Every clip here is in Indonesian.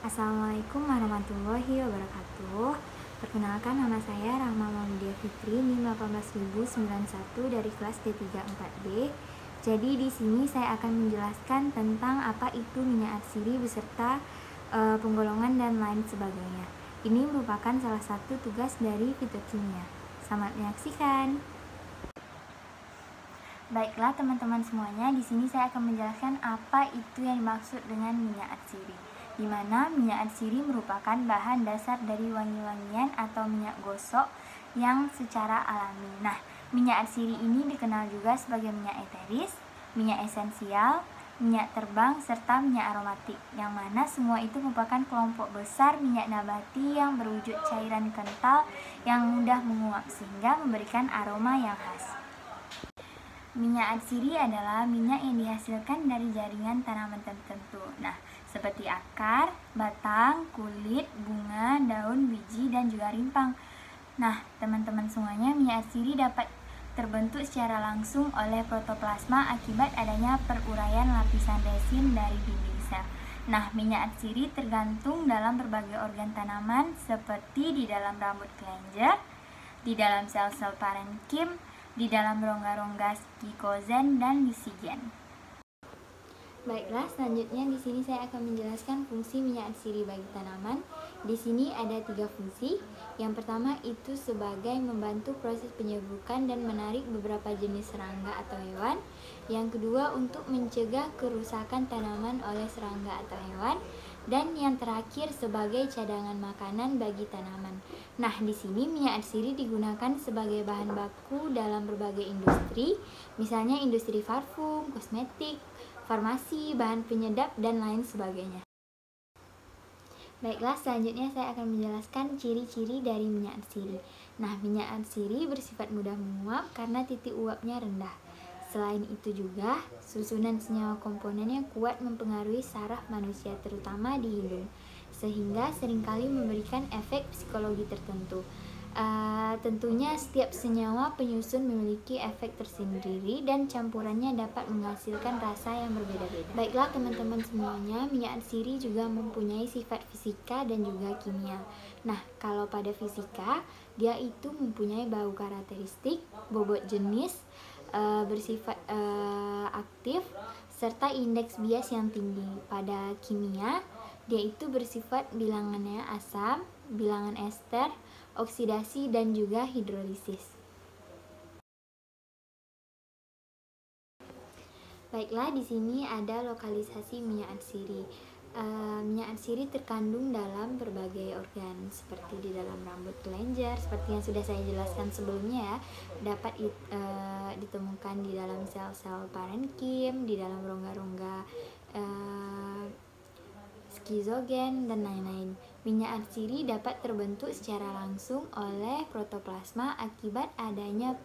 Assalamualaikum warahmatullahi wabarakatuh. Perkenalkan, nama saya Rahma Maulidia Fitri, NIM 18091 dari kelas D34B. Jadi di sini saya akan menjelaskan tentang apa itu minyak atsiri beserta penggolongan dan lain sebagainya. Ini merupakan salah satu tugas dari fitokimia. Selamat menyaksikan. Baiklah teman-teman semuanya, di sini saya akan menjelaskan apa itu yang dimaksud dengan minyak atsiri. Di mana minyak atsiri merupakan bahan dasar dari wangi-wangian atau minyak gosok yang secara alami. Nah, minyak atsiri ini dikenal juga sebagai minyak eteris, minyak esensial, minyak terbang, serta minyak aromatik, yang mana semua itu merupakan kelompok besar minyak nabati yang berwujud cairan kental yang mudah menguap sehingga memberikan aroma yang khas. Minyak atsiri adalah minyak yang dihasilkan dari jaringan tanaman tertentu. Nah, seperti akar, batang, kulit, bunga, daun, biji, dan juga rimpang. Nah, teman-teman semuanya, minyak atsiri dapat terbentuk secara langsung oleh protoplasma akibat adanya peruraian lapisan resin dari dinding sel. Nah, minyak atsiri tergantung dalam berbagai organ tanaman seperti di dalam rambut kelenjar, di dalam sel-sel parenkim, di dalam rongga-rongga glykogen dan lisigen. Baiklah, selanjutnya di sini saya akan menjelaskan fungsi minyak atsiri bagi tanaman. Di sini ada 3 fungsi. Yang pertama itu sebagai membantu proses penyerbukan dan menarik beberapa jenis serangga atau hewan. Yang kedua untuk mencegah kerusakan tanaman oleh serangga atau hewan. Dan yang terakhir sebagai cadangan makanan bagi tanaman. Nah, di sini minyak atsiri digunakan sebagai bahan baku dalam berbagai industri, misalnya industri parfum, kosmetik, farmasi, bahan penyedap, dan lain sebagainya. Baiklah, selanjutnya saya akan menjelaskan ciri-ciri dari minyak atsiri. Nah, minyak atsiri bersifat mudah menguap karena titik uapnya rendah. Selain itu juga, susunan senyawa komponennya kuat mempengaruhi saraf manusia, terutama di hidung, sehingga seringkali memberikan efek psikologi tertentu. Tentunya setiap senyawa penyusun memiliki efek tersendiri dan campurannya dapat menghasilkan rasa yang berbeda-beda. Baiklah teman-teman semuanya, minyak atsiri juga mempunyai sifat fisika dan juga kimia. Nah, kalau pada fisika, dia itu mempunyai bau karakteristik, bobot jenis, bersifat aktif, serta indeks bias yang tinggi. Pada kimia, dia itu bersifat bilangannya asam, bilangan ester, oksidasi, dan juga hidrolisis. Baiklah, di sini ada lokalisasi minyak atsiri. Minyak atsiri terkandung dalam berbagai organ seperti di dalam rambut kelenjar, seperti yang sudah saya jelaskan sebelumnya ya, dapat ditemukan di dalam sel-sel parenkim, di dalam rongga-rongga skizogen, dan lain-lain. Minyak atsiri dapat terbentuk secara langsung oleh protoplasma akibat adanya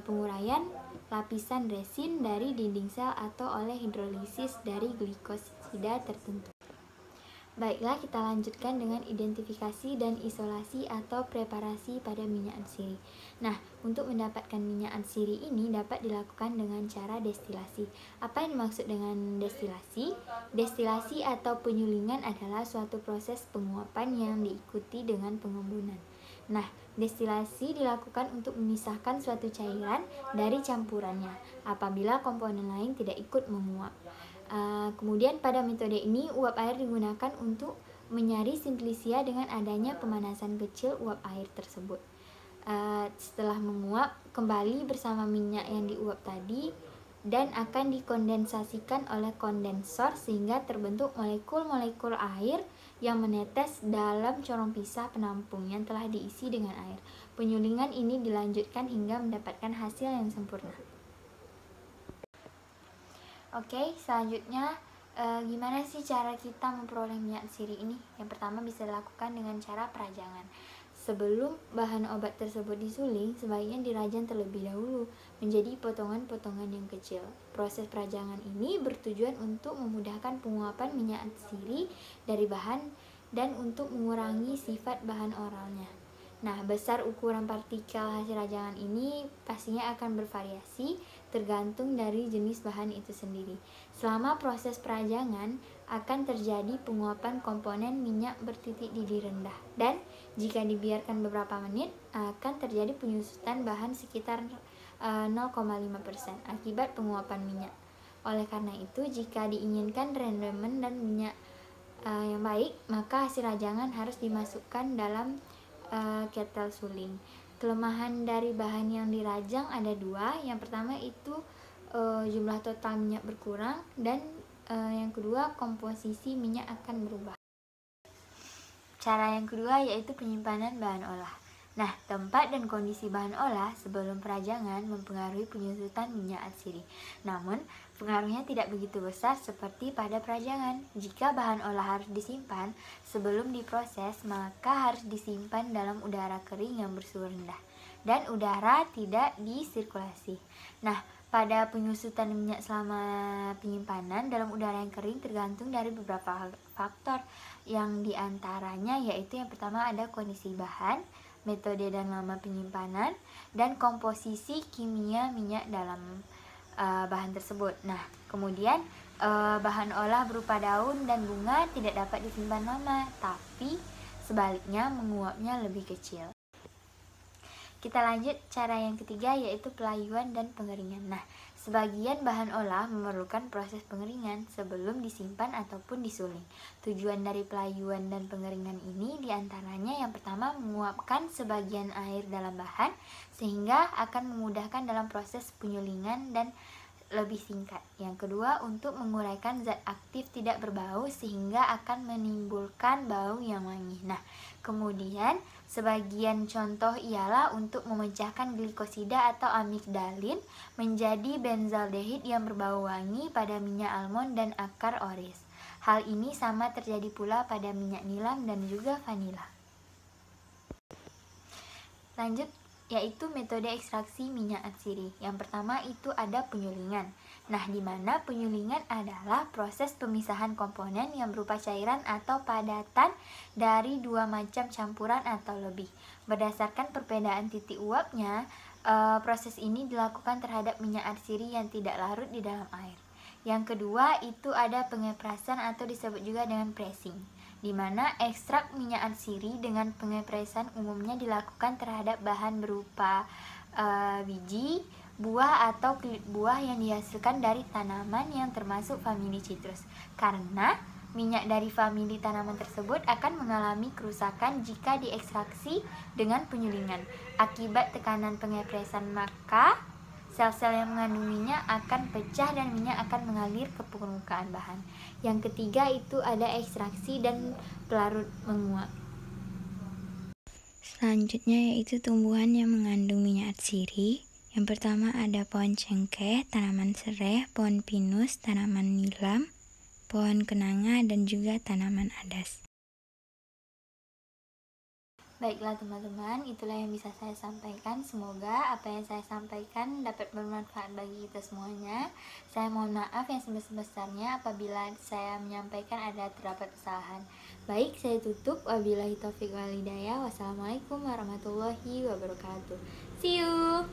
penguraian lapisan resin dari dinding sel atau oleh hidrolisis dari glikosida tertentu. Baiklah, kita lanjutkan dengan identifikasi dan isolasi atau preparasi pada minyak atsiri. Nah, untuk mendapatkan minyak atsiri ini dapat dilakukan dengan cara destilasi. Apa yang dimaksud dengan destilasi? Destilasi atau penyulingan adalah suatu proses penguapan yang diikuti dengan pengembunan. Nah, destilasi dilakukan untuk memisahkan suatu cairan dari campurannya apabila komponen lain tidak ikut menguap. Kemudian pada metode ini uap air digunakan untuk menyaring simplisia dengan adanya pemanasan kecil uap air tersebut. Setelah menguap kembali bersama minyak yang diuap tadi dan akan dikondensasikan oleh kondensor sehingga terbentuk molekul-molekul air yang menetes dalam corong pisah penampung yang telah diisi dengan air. Penyulingan ini dilanjutkan hingga mendapatkan hasil yang sempurna. Oke, selanjutnya gimana sih cara kita memperoleh minyak atsiri ini? Yang pertama bisa dilakukan dengan cara perajangan. Sebelum bahan obat tersebut disuling, sebaiknya dirajang terlebih dahulu menjadi potongan-potongan yang kecil. Proses perajangan ini bertujuan untuk memudahkan penguapan minyak atsiri dari bahan dan untuk mengurangi sifat bahan oralnya. Nah, besar ukuran partikel hasil rajangan ini pastinya akan bervariasi tergantung dari jenis bahan itu sendiri. Selama proses perajangan akan terjadi penguapan komponen minyak bertitik didih rendah, dan jika dibiarkan beberapa menit akan terjadi penyusutan bahan sekitar 0,5% akibat penguapan minyak. Oleh karena itu, jika diinginkan rendemen dan minyak yang baik, maka hasil rajangan harus dimasukkan dalam kettle suling. Kelemahan dari bahan yang dirajang ada dua. Yang pertama itu jumlah total minyak berkurang, dan yang kedua komposisi minyak akan berubah. Cara yang kedua yaitu penyimpanan bahan olah. Nah, tempat dan kondisi bahan olah sebelum perajangan mempengaruhi penyusutan minyak atsiri. Namun, pengaruhnya tidak begitu besar seperti pada perajangan. Jika bahan olah harus disimpan sebelum diproses, maka harus disimpan dalam udara kering yang bersuhu rendah dan udara tidak disirkulasi. Nah, pada penyusutan minyak selama penyimpanan dalam udara yang kering tergantung dari beberapa faktor, yang diantaranya yaitu yang pertama ada kondisi bahan, metode dan lama penyimpanan, dan komposisi kimia minyak dalam bahan tersebut. Nah, kemudian bahan olah berupa daun dan bunga tidak dapat disimpan lama, tapi sebaliknya menguapnya lebih kecil. Kita lanjut cara yang ketiga yaitu pelayuan dan pengeringan. Nah, sebagian bahan olah memerlukan proses pengeringan sebelum disimpan ataupun disuling. Tujuan dari pelayuan dan pengeringan ini diantaranya yang pertama menguapkan sebagian air dalam bahan sehingga akan memudahkan dalam proses penyulingan dan lebih singkat. Yang kedua, untuk menguraikan zat aktif tidak berbau sehingga akan menimbulkan bau yang wangi. Nah, kemudian sebagian contoh ialah untuk memecahkan glikosida atau amigdalin menjadi benzaldehid yang berbau wangi pada minyak almond dan akar oris. Hal ini sama terjadi pula pada minyak nilam dan juga vanila. Lanjut, yaitu metode ekstraksi minyak atsiri. Yang pertama itu ada penyulingan. Nah, di mana penyulingan adalah proses pemisahan komponen yang berupa cairan atau padatan dari dua macam campuran atau lebih. Berdasarkan perbedaan titik uapnya, proses ini dilakukan terhadap minyak atsiri yang tidak larut di dalam air. Yang kedua itu ada pengeprasan atau disebut juga dengan pressing, di mana ekstrak minyak atsiri dengan pengepresan umumnya dilakukan terhadap bahan berupa biji, buah atau kulit buah yang dihasilkan dari tanaman yang termasuk famili citrus. Karena minyak dari famili tanaman tersebut akan mengalami kerusakan jika diekstraksi dengan penyulingan. Akibat tekanan pengepresan, maka sel-sel yang mengandung minyak akan pecah dan minyak akan mengalir ke permukaan bahan. Yang ketiga itu ada ekstraksi dan pelarut menguap. Selanjutnya yaitu tumbuhan yang mengandung minyak atsiri. Yang pertama ada pohon cengkeh, tanaman serai, pohon pinus, tanaman nilam, pohon kenanga, dan juga tanaman adas. Baiklah teman-teman, itulah yang bisa saya sampaikan. Semoga apa yang saya sampaikan dapat bermanfaat bagi kita semuanya. Saya mohon maaf yang sebesar-besarnya apabila saya menyampaikan ada terdapat kesalahan. Baik, saya tutup. Wabillahi taufiq wal hidayah. Wassalamualaikum warahmatullahi wabarakatuh. See you.